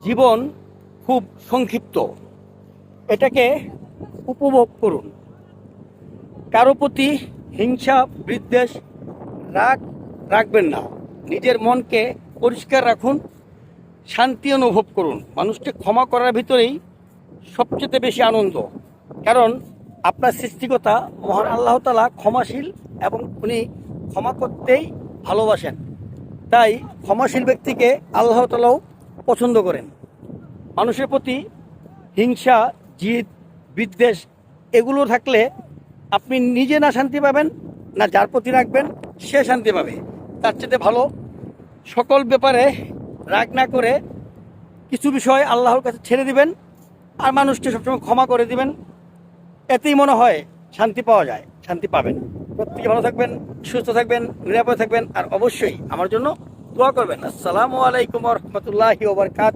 জীবন খুব সংক্ষিপ্ত, এটাকে উপভোগ করুন। কারো প্রতি হিংসা, বিদ্বেষ, রাগ রাখবেন না। নিজের মনকে পরিষ্কার রাখুন, শান্তি অনুভব করুন। মানুষকে ক্ষমা করার ভিতরেই সবচেয়ে বেশি আনন্দ, কারণ আপনার সৃষ্টিকর্তা মহান আল্লাহ তাআলা ক্ষমাশীল এবং উনি ক্ষমা করতেই ভালোবাসেন। তাই ক্ষমাশীল ব্যক্তিকে আল্লাহ তাআলাও পছন্দ করেন। মানুষের প্রতি হিংসা, জিদ, বিদ্বেষ এগুলো থাকলে আপনি নিজে না শান্তি পাবেন, না যার প্রতি রাখবেন সে শান্তি পাবে। তার চেয়ে ভালো সকল ব্যাপারে রাগ না করে কিছু বিষয় আল্লাহর কাছে ছেড়ে দিবেন আর মানুষকে সবসময় ক্ষমা করে দিবেন। এতেই মনে হয় শান্তি পাওয়া যায়, শান্তি পাবেন। প্রত্যেকে ভালো থাকবেন, সুস্থ থাকবেন, নিরাপদে থাকবেন, আর অবশ্যই আমার জন্য দোয়া করবেন। আসসালামু আলাইকুম ওয়া রাহমাতুল্লাহি ওয়া বারাকাতুহু।